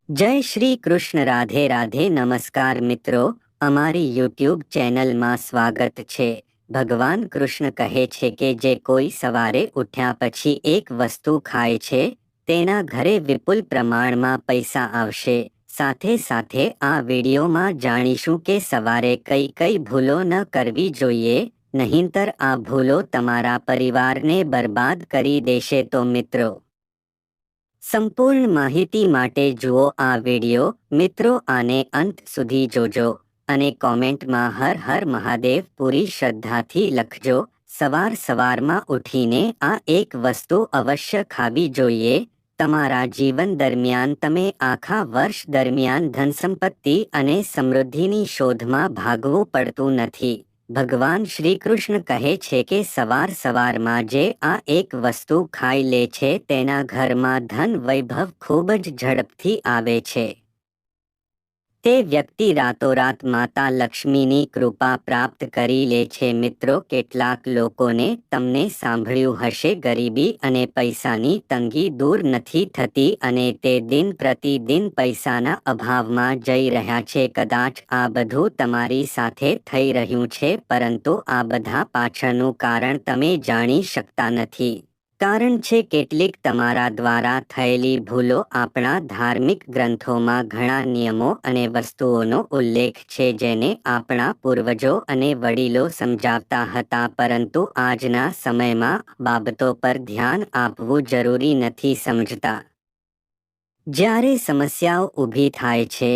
जय श्री कृष्ण। राधे राधे। नमस्कार मित्रों, અમારી યુટ્યુબ ચેનલમાં સ્વાગત છે। ભગવાન કૃષ્ણ કહે છે કે જે કોઈ સવારે ઉઠ્યા પછી એક વસ્તુ ખાય છે તેના ઘરે વિપુલ પ્રમાણમાં પૈસા આવશે। સાથે સાથે આ વિડીયોમાં જાણીશું કે સવારે કઈ કઈ ભૂલો ન કરવી જોઈએ, નહીંતર આ ભૂલો તમારા પરિવારને બરબાદ કરી દેશે। તો મિત્રો, સંપૂર્ણ માહિતી માટે જુઓ આ વિડિયો। મિત્રો, આને અંત સુધી જોજો અને કોમેન્ટમાં હર હર મહાદેવ પૂરી શ્રદ્ધાથી લખજો। સવાર સવારમાં ઉઠીને આ એક વસ્તુ અવશ્ય ખાવી જોઈએ। તમારા જીવન દરમિયાન તમે આખા વર્ષ દરમિયાન ધનસંપત્તિ અને સમૃદ્ધિની શોધમાં ભાગવું પડતું નથી। ભગવાન શ્રી કૃષ્ણ કહે છે કે સવાર સવારમાં જે આ એક વસ્તુ ખાઈ લે છે તેના ઘરમાં ધન વૈભવ ખૂબ જ ઝડપથી આવે છે। તે વ્યક્તિ રાતોરાત માતા લક્ષ્મીની કૃપા પ્રાપ્ત કરી લે છે। મિત્રો, કેટલાક લોકોને તમને સાંભળ્યું હશે ગરીબી અને પૈસાની તંગી દૂર નથી થતી અને તે દિન પ્રતિદિન પૈસાના અભાવમાં જઈ રહ્યા છે। કદાચ આ બધું તમારી સાથે થઈ રહ્યું છે, પરંતુ આ બધા પાછળનું કારણ તમે જાણી શકતા નથી। કારણ છે કેટલીક તમારા દ્વારા થયેલી ભૂલો। આપણા ધાર્મિક ગ્રંથોમાં ઘણા નિયમો અને વસ્તુઓનો ઉલ્લેખ છે જેને આપણા પૂર્વજો અને વડીલો સમજાવતા હતા, પરંતુ આજના સમયમાં બાબતો પર ધ્યાન આપવું જરૂરી નથી સમજતા। જ્યારે સમસ્યાઓ ઊભી થાય છે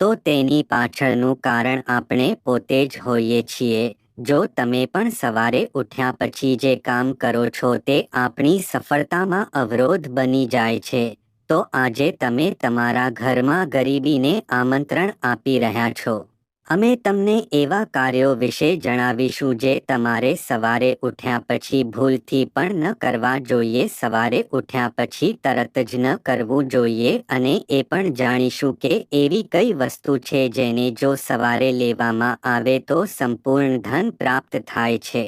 તો તેની પાછળનું કારણ આપણે પોતે જ હોઈએ છીએ। જો તમે પણ સવારે ઉઠ્યા પછી જે કામ કરો છો તે આપણી સફળતામાં અવરોધ બની જાય છે, તો આજે તમે તમારા ઘરમાં ગરીબીને આમંત્રણ આપી રહ્યા છો। અમે તમને એવા કાર્યો વિશે જણાવીશું જે તમારે સવારે ઉઠ્યા પછી ભૂલથી પણ ન કરવા જોઈએ। સવારે ઉઠ્યા પછી તરત જ ન કરવું જોઈએ અને એ પણ જાણીશું કે એવી કઈ વસ્તુ છે જેને જો સવારે લેવામાં આવે તો સંપૂર્ણ ધન પ્રાપ્ત થાય છે।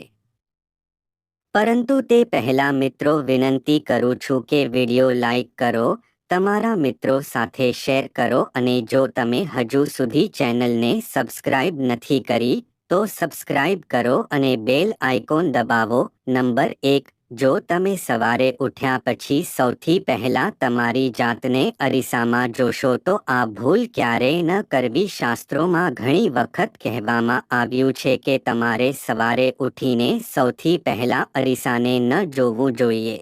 પરંતુ તે પહેલા મિત્રો, વિનંતી કરું છું કે વિડિયો લાઈક કરો, તમારા મિત્રો સાથે શેર કરો અને જો તમે હજુ સુધી ચેનલને સબસ્ક્રાઇબ નથી કરી તો સબસ્ક્રાઇબ કરો અને બેલ આઇકોન દબાવો। નંબર 1, જો તમે સવારે ઉઠ્યા પછી સૌથી પહેલા તમારી જાતને અરીસામાં જોશો તો આ ભૂલ ક્યારેય ન કરવી। શાસ્ત્રોમાં ઘણી વખત કહેવામાં આવ્યું છે કે તમારે સવારે ઉઠીને સૌથી પહેલા અરીસાને ન જોવું જોઈએ।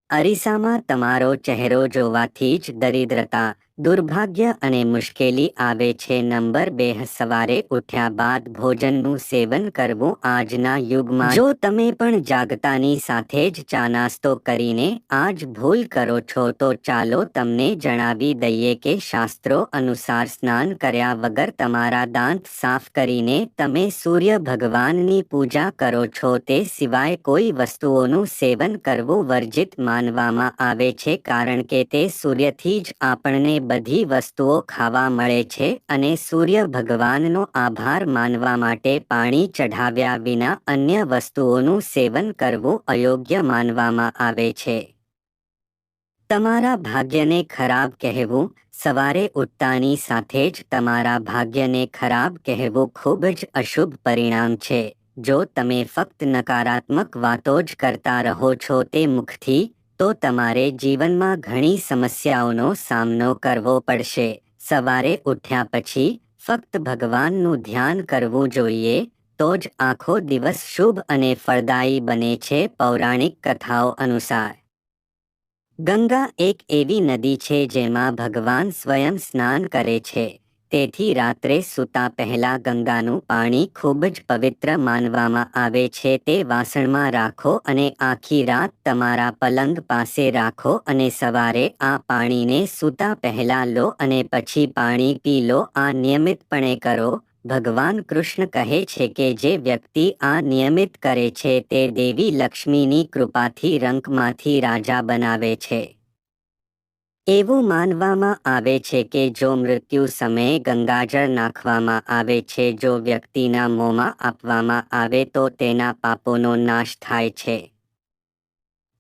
અરીસામાં તમારો ચહેરો જોવાથી જ દરિદ્રતા, દુર્ભાગ્ય અને મુશ્કેલી આવે છે। નંબર 2, સવારે ઉઠ્યા બાદ ભોજનનું સેવન કરવું। આજના યુગમાં જો તમે પણ જાગતાની સાથે જ ચા નાસ્તો કરીને આ જ ભૂલ કરો છો તો ચાલો તમને જણાવી દઈએ કે શાસ્ત્રો અનુસાર સ્નાન કર્યા વગર તમારા દાંત સાફ કરીને તમે સૂર્ય ભગવાનની પૂજા કરો છો તે સિવાય કોઈ વસ્તુઓનું સેવન કરવું વર્જિત માનવામાં આવે છે, કારણ કે તે સૂર્યથી જ આપણને બધી વસ્તુઓ ખાવા મળે છે અને સૂર્ય ભગવાનનો આભાર માનવા માટે પાણી ચઢાવ્યા વિના અન્ય વસ્તુઓનું સેવન કરવું અયોગ્ય માનવામાં આવે છે। તમારા ભાગ્યને ખરાબ કહેવું। સવારે ઉઠતાની સાથે જ તમારા ભાગ્યને ખરાબ કહેવું ખૂબ જ અશુભ પરિણામ છે। જો તમે ફક્ત નકારાત્મક વાતો જ કરતા રહો છો તે મુખથી, તો તમારે જીવનમાં ઘણી સમસ્યાઓનો સામનો કરવો પડશે। સવારે ઉઠ્યા પછી ફક્ત ભગવાનનું ધ્યાન કરવું જોઈએ, તો જ આખો દિવસ શુભ અને ફળદાયી બને છે। પૌરાણિક કથાઓ અનુસાર ગંગા એક એવી નદી છે જેમાં ભગવાન સ્વયં સ્નાન કરે છે, તેથી રાત્રે સૂતા પહેલા ગંગાનું પાણી ખૂબ જ પવિત્ર માનવામાં આવે છે। તે વાસણમાં રાખો અને આખી રાત તમારા પલંગ પાસે રાખો અને સવારે આ પાણીને સૂતા પહેલા લો અને પછી પાણી પી લો। આ નિયમિતપણે કરો। ભગવાન કૃષ્ણ કહે છે કે જે વ્યક્તિ આ નિયમિત કરે છે તે દેવી લક્ષ્મીની કૃપાથી રંકમાંથી રાજા બનાવે છે। એવું માનવામાં આવે છે કે જો મૃત્યુ સમયે ગંગાજળ નાખવામાં આવે છે, જો વ્યક્તિના મોંમાં આપવામાં આવે તો તેના પાપોનો નાશ થાય છે।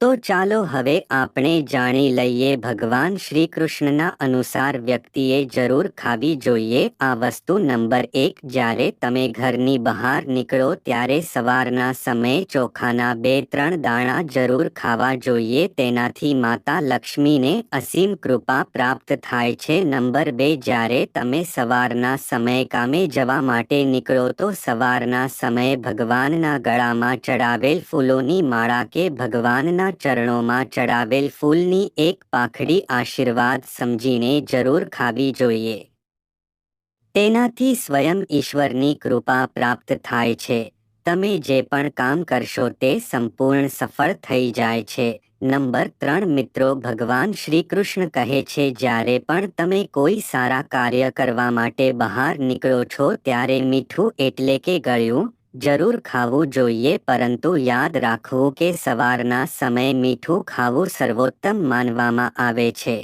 તો ચાલો હવે આપણે જાણી લઈએ ભગવાન શ્રી કૃષ્ણના અનુસાર વ્યક્તિએ જરૂર ખાવી જોઈએ આ વસ્તુ નંબર 1 જ્યારે તમે ઘરની બહાર નીકળો ત્યારે સવારના સમયે ચોખાના 2-3 દાણા જરૂર ખાવા જોઈએ તેનાથી માતા લક્ષ્મીને અસીમ કૃપા પ્રાપ્ત થાય છે નંબર 2 જ્યારે તમે સવારના સમયે કામે જવા માટે નીકળો તો સવારના સમયે ભગવાનના ગળામાં ચડાવેલ ફૂલોની માળા કે ભગવાનના ચરણોમાં ચડાવેલ ફૂલની એક પાંખડી આશીર્વાદ સમજીને જરૂર ખાવી જોઈએ તેનાથી સ્વયં ઈશ્વરની કૃપા પ્રાપ્ત થાય છે તમે જે પણ કામ કરશો તે સંપૂર્ણ સફળ થઈ જાય છે નંબર 3 મિત્રો ભગવાન શ્રી કૃષ્ણ કહે છે જ્યારે પણ તમે કોઈ સારા કાર્ય કરવા માટે બહાર નીકળો છો ત્યારે મીઠું એટલે કે ગળ્યું જરૂર ખાવું જોઈએ પરંતુ યાદ રાખવું કે સવારના સમયે મીઠું ખાવું સર્વોત્તમ માનવામાં આવે છે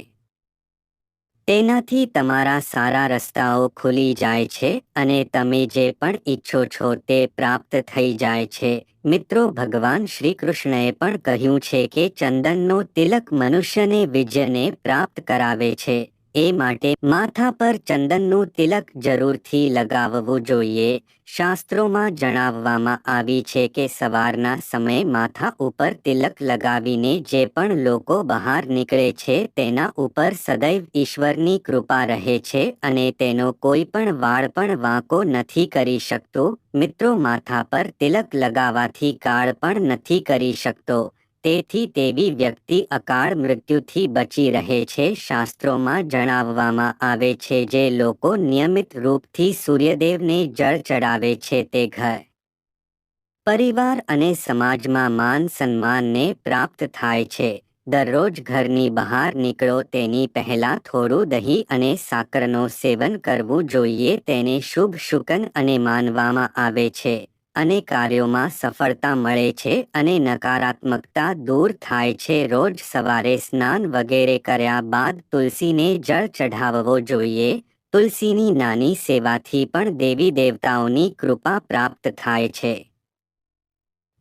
તેનાથી તમારા સારા રસ્તાઓ ખુલી જાય છે અને તમે જે પણ ઈચ્છો છો તે પ્રાપ્ત થઈ જાય છે મિત્રો ભગવાન શ્રી કૃષ્ણએ પણ કહ્યું છે કે ચંદનનો તિલક મનુષ્યને વિજયને પ્રાપ્ત કરાવે છે એ માટે માથા પર ચંદનનું તિલક જરૂરથી લગાવવું જોઈએ શાસ્ત્રોમાં જણાવવામાં આવી છે કે સવારના સમયે માથા ઉપર તિલક લગાવીને જે પણ લોકો બહાર નીકળે છે તેના ઉપર સદૈવ ઈશ્વરની કૃપા રહે છે અને તેનો કોઈ પણ વાળ પણ વાંકો નથી કરી શકતો મિત્રો માથા પર તિલક લગાવવાથી કાળ પણ નથી કરી શકતો તેથી તેવી વ્યક્તિ અકાળ મૃત્યુથી બચી રહે છે શાસ્ત્રોમાં જણાવવામાં આવે છે જે લોકો નિયમિત રૂપથી સૂર્યદેવને જળ ચડાવે છે તે ઘર પરિવાર અને સમાજમાં માન સન્માનને પ્રાપ્ત થાય છે દરરોજ ઘરની બહાર નીકળો તેની પહેલા થોડું દહીં અને સાકરનો સેવન કરવું જોઈએ તેને શુભ શુકન અને માનવામાં આવે છે અને કાર્યોમાં સફળતા મળે છે અને નકારાત્મકતા દૂર થાય છે રોજ સવારે સ્નાન વગેરે કર્યા બાદ તુલસીને જળ ચઢાવવો જોઈએ તુલસીની નાની સેવાથી પણ દેવી દેવતાઓની કૃપા પ્રાપ્ત થાય છે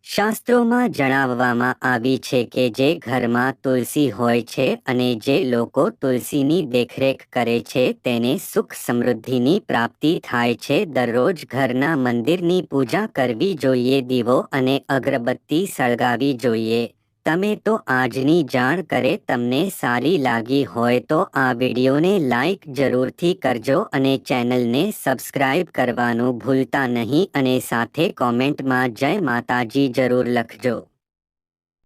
શાસ્ત્રોમાં જણાવવામાં આવી છે કે જે ઘરમાં તુલસી હોય છે અને જે લોકો તુલસીની દેખરેખ કરે છે તેને સુખ સમૃદ્ધિની પ્રાપ્તિ થાય છે દરરોજ ઘરના મંદિરની પૂજા કરવી જોઈએ દીવો અને અગરબત્તી સળગાવી જોઈએ તમે તો આજની જાણ કરે તમને સારી લાગી હોય તો આ વિડીયોને લાઈક જરૂરથી કરજો અને ચેનલને સબસ્ક્રાઇબ કરવાનું ભૂલતા નહીં અને સાથે કોમેન્ટમાં જય માતાજી જરૂર લખજો